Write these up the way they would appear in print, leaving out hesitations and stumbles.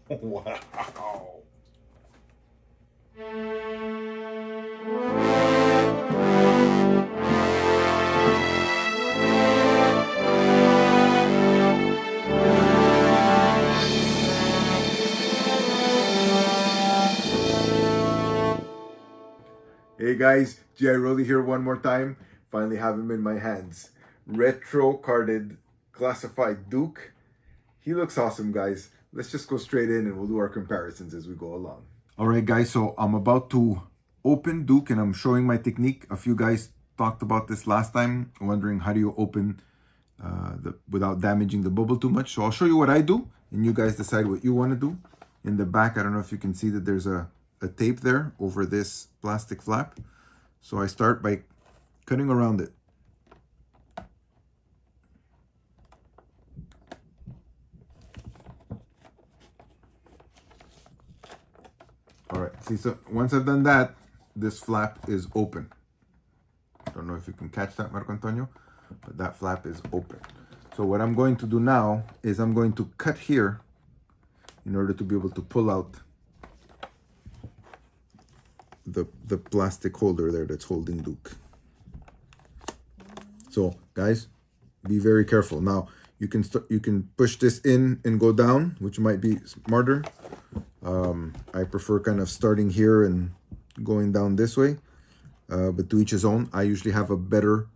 Wow. Hey guys, G.I. Rolly here one more time. Finally have him in my hands. Retro carded classified Duke. He looks awesome, guys. Let's just go straight in and we'll do our comparisons as we go along. All right, guys, so I'm about to open Duke and I'm showing my technique. A few guys talked about this last time, wondering how do you open without damaging the bubble too much. So I'll show you what I do and you guys decide what you want to do. In the back, I don't know if you can see that there's a tape there over this plastic flap. So I start by cutting around it. All right, see, so once I've done that, this flap is open. Don't know if you can catch that, Marco Antonio, but that flap is open. So what I'm going to do now is I'm going to cut here in order to be able to pull out the plastic holder there that's holding Duke. So guys, be very careful. Now you can push this in and go down, which might be smarter. I prefer kind of starting here and going down this way, but to each his own. I usually have a better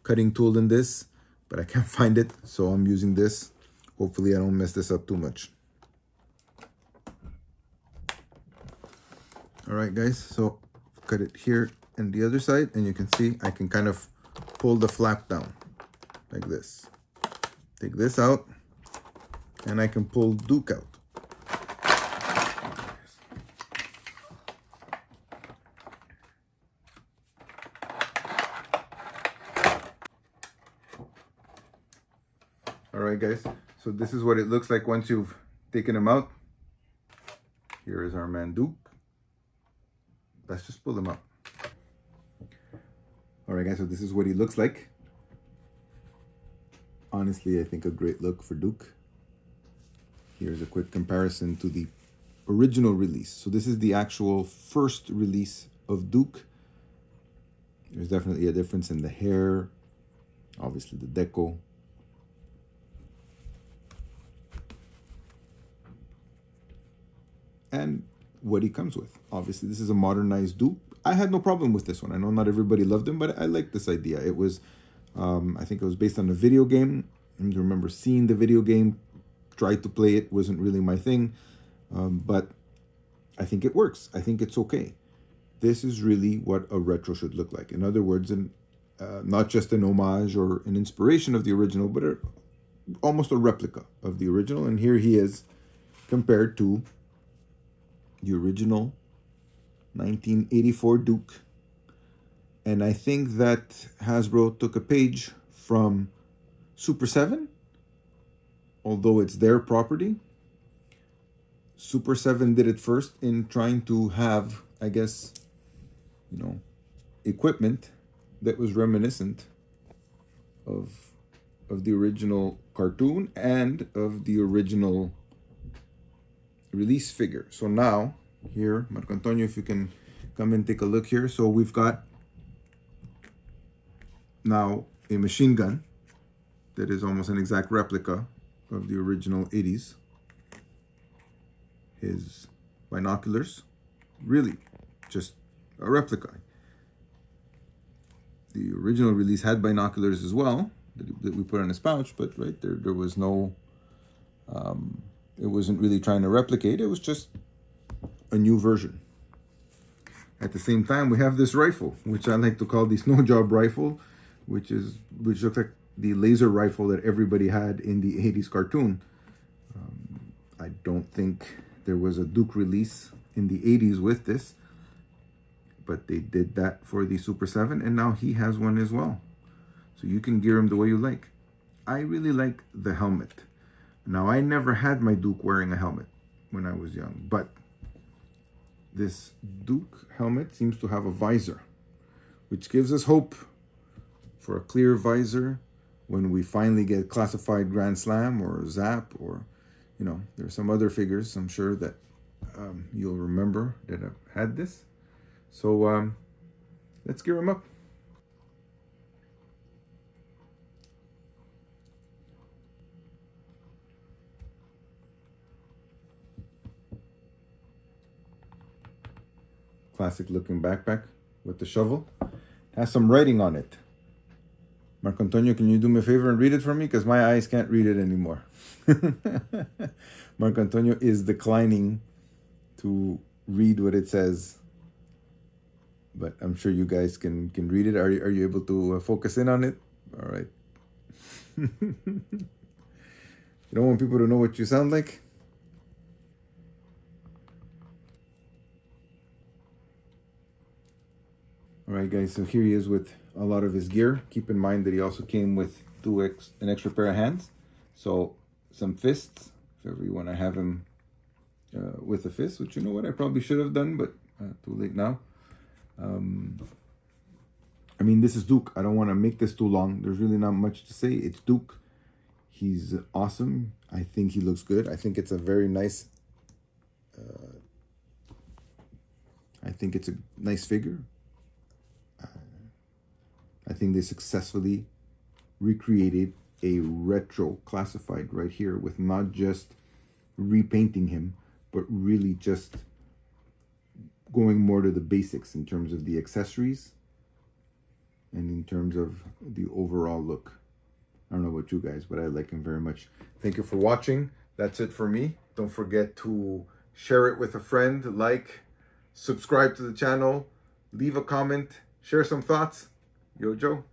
cutting tool than this, but I can't find it, so I'm using this. Hopefully I don't mess this up too much. All right, guys, so cut it here and the other side, and you can see I can kind of pull the flap down like this. Take this out, and I can pull Duke out. All right, guys, so this is what it looks like once you've taken him out. Here is our man Duke. Let's just pull him up. All right, guys, so this is what he looks like. Honestly, I think a great look for Duke. Here's a quick comparison to the original release. So this is the actual first release of Duke. There's definitely a difference in the hair, obviously the deco. And what he comes with. Obviously, this is a modernized Duke. I had no problem with this one. I know not everybody loved him, but I like this idea. It was, I think it was based on a video game. I remember seeing the video game, tried to play it, wasn't really my thing. But I think it works. I think it's okay. This is really what a retro should look like. In other words, not just an homage or an inspiration of the original, but almost a replica of the original. And here he is compared to the original 1984 Duke. And I think that Hasbro took a page from Super 7, although it's their property. Super 7 did it first in trying to have, I guess, you know, equipment that was reminiscent of the original cartoon and of the original release figure. So now here, Marco Antonio, if you can come and take a look here. So we've got now a machine gun that is almost an exact replica of the original 80s. His binoculars, really just a replica. The original release had binoculars as well that we put on his pouch, but right there was no, it wasn't really trying to replicate. It was just a new version. At the same time, we have this rifle, which I like to call the snow job rifle, which looks like the laser rifle that everybody had in the 80s cartoon. I don't think there was a Duke release in the 80s with this, but they did that for the Super 7, and now he has one as well. So you can gear him the way you like. I really like the helmet. Now, I never had my Duke wearing a helmet when I was young, but this Duke helmet seems to have a visor, which gives us hope for a clear visor when we finally get classified Grand Slam or Zap or you know, there's some other figures I'm sure that you'll remember that have had this. So let's gear them up. Classic looking backpack with the shovel. It has some writing on it. Marco Antonio, can you do me a favor and read it for me? Because my eyes can't read it anymore. Marco Antonio is declining to read what it says, but I'm sure you guys can read it. Are you able to focus in on it? All right. You don't want people to know what you sound like? All right, guys, so here he is with a lot of his gear. Keep in mind that he also came with an extra pair of hands. So some fists, if ever you want to have him with a fist, which you know what, I probably should have done, but too late now. I mean, this is Duke. I don't want to make this too long. There's really not much to say. It's Duke. He's awesome. I think he looks good. I think it's a very nice, I think it's a nice figure. I think they successfully recreated a retro classified right here with not just repainting him, but really just going more to the basics in terms of the accessories and in terms of the overall look. I don't know about you guys, but I like him very much. Thank you for watching. That's it for me. Don't forget to share it with a friend, like, subscribe to the channel, leave a comment, share some thoughts. Yo, Joe.